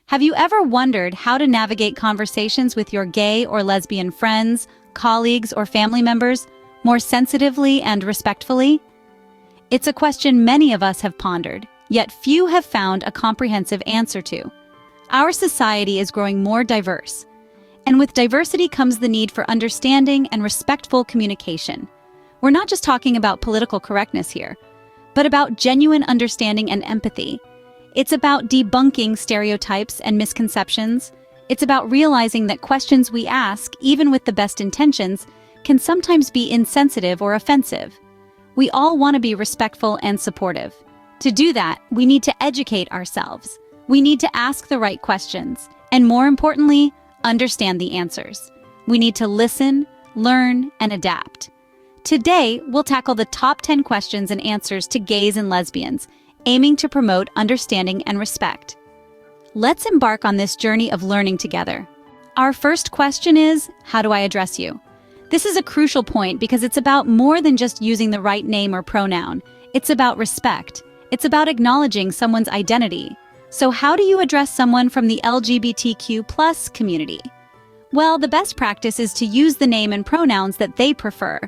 Have you ever wondered how to navigate conversations with your gay or lesbian friends, colleagues, or family members more sensitively and respectfully? It's a question many of us have pondered, yet few have found a comprehensive answer to. Our society is growing more diverse, and with diversity comes the need for understanding and respectful communication. We're not just talking about political correctness here, but about genuine understanding and empathy. It's about debunking stereotypes and misconceptions. It's about realizing that questions we ask, even with the best intentions, can sometimes be insensitive or offensive. We all want to be respectful and supportive. To do that, we need to educate ourselves. We need to ask the right questions, and more importantly, understand the answers. We need to listen, learn, and adapt. Today, we'll tackle the top 10 questions and answers to gays and lesbians, aiming to promote understanding and respect. Let's embark on this journey of learning together. Our first question is, how do I address you? This is a crucial point because it's about more than just using the right name or pronoun. It's about respect. It's about acknowledging someone's identity. So how do you address someone from the LGBTQ+ community? Well, the best practice is to use the name and pronouns that they prefer.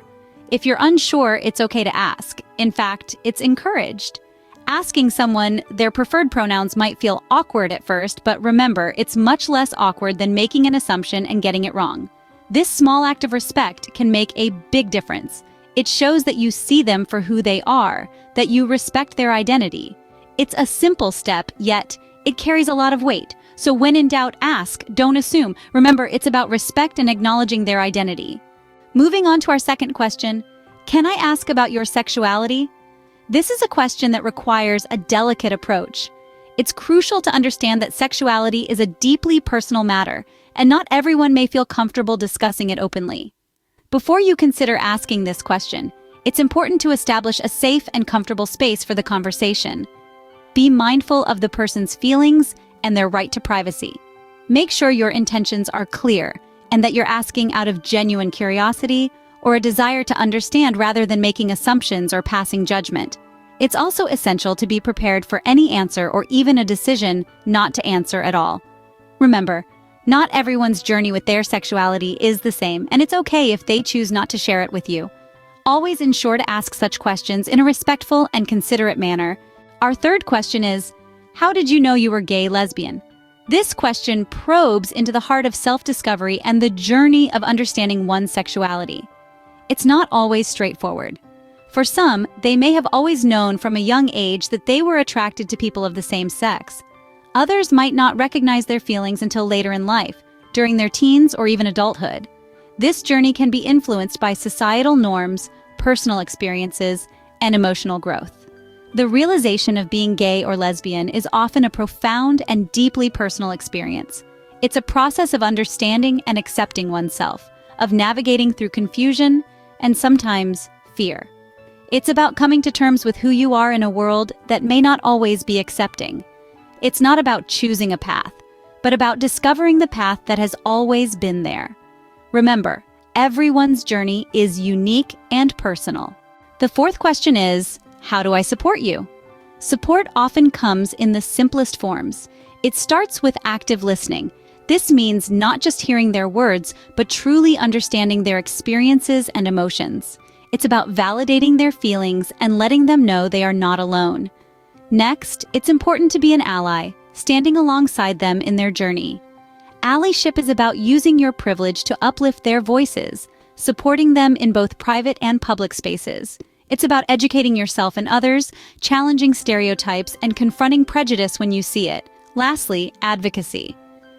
If you're unsure, it's okay to ask. In fact, it's encouraged. Asking someone their preferred pronouns might feel awkward at first, but remember, it's much less awkward than making an assumption and getting it wrong. This small act of respect can make a big difference. It shows that you see them for who they are, that you respect their identity. It's a simple step, yet it carries a lot of weight. So when in doubt, ask, don't assume. Remember, it's about respect and acknowledging their identity. Moving on to our second question, can I ask about your sexuality? This is a question that requires a delicate approach. It's crucial to understand that sexuality is a deeply personal matter, and not everyone may feel comfortable discussing it openly. Before you consider asking this question, it's important to establish a safe and comfortable space for the conversation. Be mindful of the person's feelings and their right to privacy. Make sure your intentions are clear and that you're asking out of genuine curiosity or a desire to understand rather than making assumptions or passing judgment. It's also essential to be prepared for any answer or even a decision not to answer at all. Remember, not everyone's journey with their sexuality is the same, and it's okay if they choose not to share it with you. Always ensure to ask such questions in a respectful and considerate manner. Our third question is, how did you know you were gay, lesbian? This question probes into the heart of self-discovery and the journey of understanding one's sexuality. It's not always straightforward. For some, they may have always known from a young age that they were attracted to people of the same sex. Others might not recognize their feelings until later in life, during their teens or even adulthood. This journey can be influenced by societal norms, personal experiences, and emotional growth. The realization of being gay or lesbian is often a profound and deeply personal experience. It's a process of understanding and accepting oneself, of navigating through confusion, and sometimes fear. It's about coming to terms with who you are in a world that may not always be accepting. It's not about choosing a path, but about discovering the path that has always been there. Remember, everyone's journey is unique and personal. The fourth question is, how do I support you? Support often comes in the simplest forms. It starts with active listening. This means not just hearing their words, but truly understanding their experiences and emotions. It's about validating their feelings and letting them know they are not alone. Next, it's important to be an ally, standing alongside them in their journey. Allyship is about using your privilege to uplift their voices, supporting them in both private and public spaces. It's about educating yourself and others, challenging stereotypes, and confronting prejudice when you see it. Lastly, advocacy.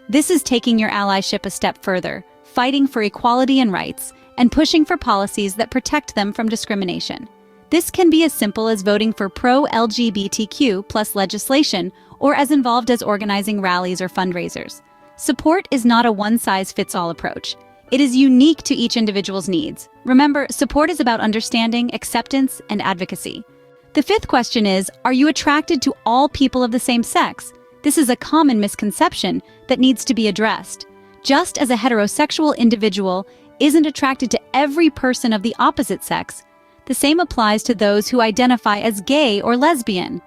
This is taking your allyship a step further, fighting for equality and rights, and pushing for policies that protect them from discrimination. This can be as simple as voting for pro-LGBTQ+ legislation or as involved as organizing rallies or fundraisers. Support is not a one-size-fits-all approach. It is unique to each individual's needs. Remember, support is about understanding, acceptance, and advocacy. The fifth question is, are you attracted to all people of the same sex? This is a common misconception that needs to be addressed. Just as a heterosexual individual isn't attracted to every person of the opposite sex, the same applies to those who identify as gay or lesbian.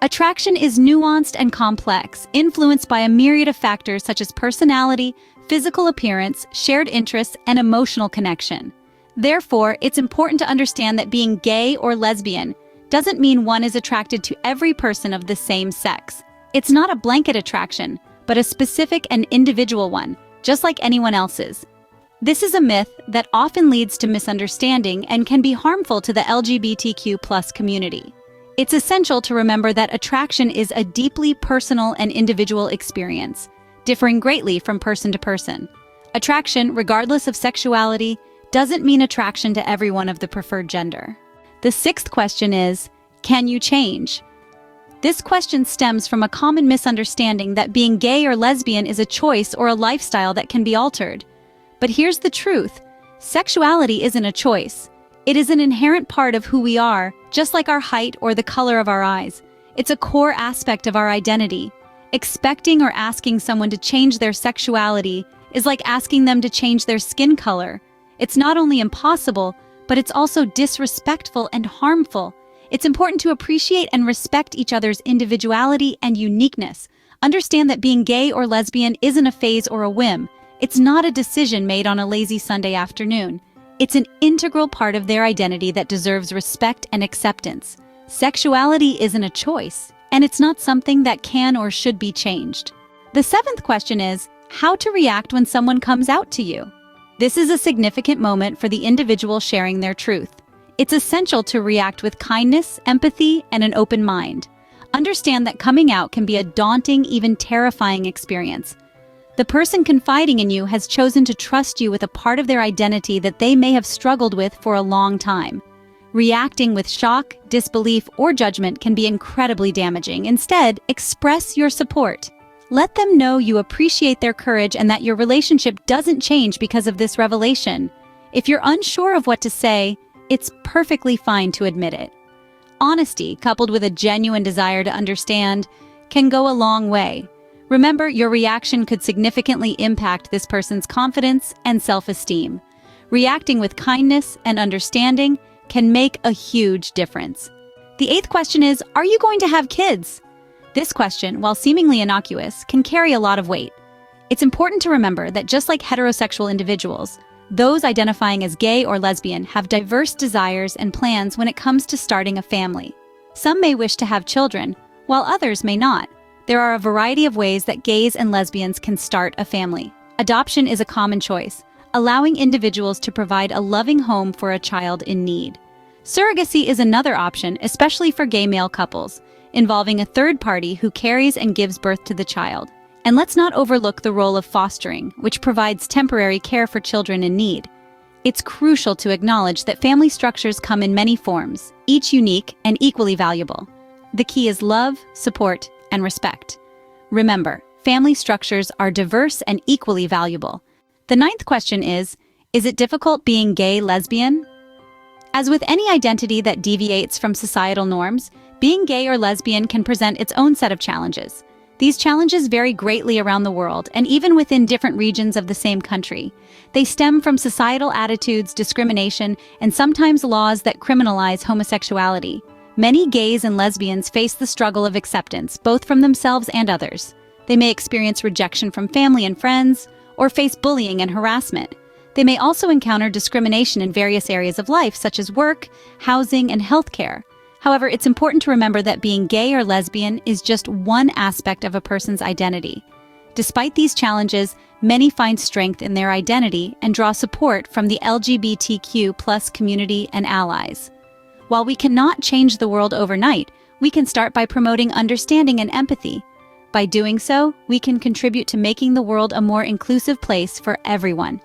Attraction is nuanced and complex, influenced by a myriad of factors such as personality, physical appearance, shared interests, and emotional connection. Therefore, it's important to understand that being gay or lesbian doesn't mean one is attracted to every person of the same sex. It's not a blanket attraction, but a specific and individual one, just like anyone else's. This is a myth that often leads to misunderstanding and can be harmful to the LGBTQ+ community. It's essential to remember that attraction is a deeply personal and individual experience, differing greatly from person to person. Attraction, regardless of sexuality, doesn't mean attraction to everyone of the preferred gender. The sixth question is, can you change? This question stems from a common misunderstanding that being gay or lesbian is a choice or a lifestyle that can be altered. But here's the truth. Sexuality isn't a choice. It is an inherent part of who we are, just like our height or the color of our eyes. It's a core aspect of our identity. Expecting or asking someone to change their sexuality is like asking them to change their skin color. It's not only impossible, but it's also disrespectful and harmful. It's important to appreciate and respect each other's individuality and uniqueness. Understand that being gay or lesbian isn't a phase or a whim. It's not a decision made on a lazy Sunday afternoon. It's an integral part of their identity that deserves respect and acceptance. Sexuality isn't a choice, and it's not something that can or should be changed. The seventh question is, how to react when someone comes out to you. This is a significant moment for the individual sharing their truth. It's essential to react with kindness, empathy, and an open mind. Understand that coming out can be a daunting, even terrifying experience. The person confiding in you has chosen to trust you with a part of their identity that they may have struggled with for a long time. Reacting with shock, disbelief, or judgment can be incredibly damaging. Instead, express your support. Let them know you appreciate their courage and that your relationship doesn't change because of this revelation. If you're unsure of what to say, it's perfectly fine to admit it. Honesty, coupled with a genuine desire to understand, can go a long way. Remember, your reaction could significantly impact this person's confidence and self-esteem. Reacting with kindness and understanding can make a huge difference. The eighth question is, are you going to have kids? This question, while seemingly innocuous, can carry a lot of weight. It's important to remember that just like heterosexual individuals, those identifying as gay or lesbian have diverse desires and plans when it comes to starting a family. Some may wish to have children, while others may not. There are a variety of ways that gays and lesbians can start a family. Adoption is a common choice, allowing individuals to provide a loving home for a child in need. Surrogacy is another option, especially for gay male couples, involving a third party who carries and gives birth to the child. And let's not overlook the role of fostering, which provides temporary care for children in need. It's crucial to acknowledge that family structures come in many forms, each unique and equally valuable. The key is love, support, and respect. Remember, family structures are diverse and equally valuable. The ninth question is it difficult being gay, lesbian? As with any identity that deviates from societal norms, being gay or lesbian can present its own set of challenges. These challenges vary greatly around the world and even within different regions of the same country. They stem from societal attitudes, discrimination, and sometimes laws that criminalize homosexuality. Many gays and lesbians face the struggle of acceptance, both from themselves and others. They may experience rejection from family and friends, or face bullying and harassment. They may also encounter discrimination in various areas of life, such as work, housing, and healthcare. However, it's important to remember that being gay or lesbian is just one aspect of a person's identity. Despite these challenges, many find strength in their identity and draw support from the LGBTQ+ community and allies. While we cannot change the world overnight, we can start by promoting understanding and empathy. By doing so, we can contribute to making the world a more inclusive place for everyone.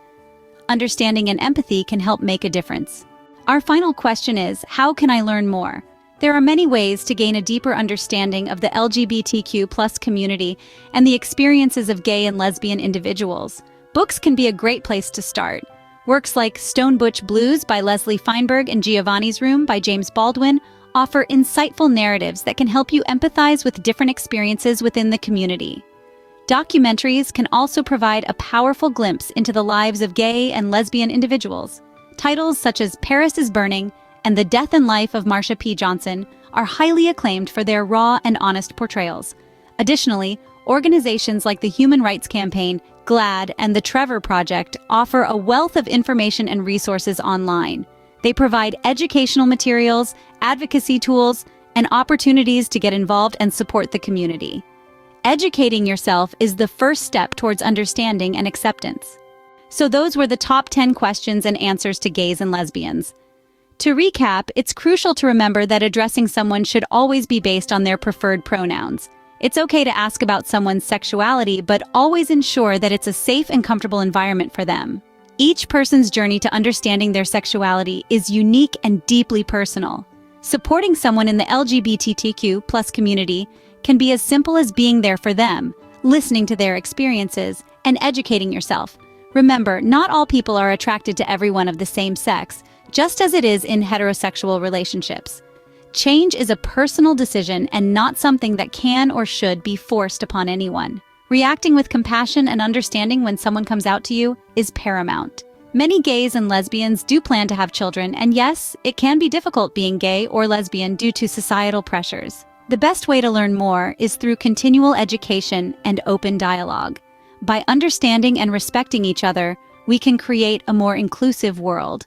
Understanding and empathy can help make a difference. Our final question is, how can I learn more? There are many ways to gain a deeper understanding of the LGBTQ+ community and the experiences of gay and lesbian individuals. Books can be a great place to start. Works like Stone Butch Blues by Leslie Feinberg and Giovanni's Room by James Baldwin offer insightful narratives that can help you empathize with different experiences within the community. Documentaries can also provide a powerful glimpse into the lives of gay and lesbian individuals. Titles such as Paris is Burning, and The Death and Life of Marsha P. Johnson are highly acclaimed for their raw and honest portrayals. Additionally, organizations like the Human Rights Campaign, GLAAD, and the Trevor Project offer a wealth of information and resources online. They provide educational materials, advocacy tools, and opportunities to get involved and support the community. Educating yourself is the first step towards understanding and acceptance. So those were the top 10 questions and answers to gays and lesbians. To recap, it's crucial to remember that addressing someone should always be based on their preferred pronouns. It's okay to ask about someone's sexuality, but always ensure that it's a safe and comfortable environment for them. Each person's journey to understanding their sexuality is unique and deeply personal. Supporting someone in the LGBTQ+ community can be as simple as being there for them, listening to their experiences, and educating yourself. Remember, not all people are attracted to everyone of the same sex, just as it is in heterosexual relationships. Change is a personal decision and not something that can or should be forced upon anyone. Reacting with compassion and understanding when someone comes out to you is paramount. Many gays and lesbians do plan to have children, and yes, it can be difficult being gay or lesbian due to societal pressures. The best way to learn more is through continual education and open dialogue. By understanding and respecting each other, we can create a more inclusive world.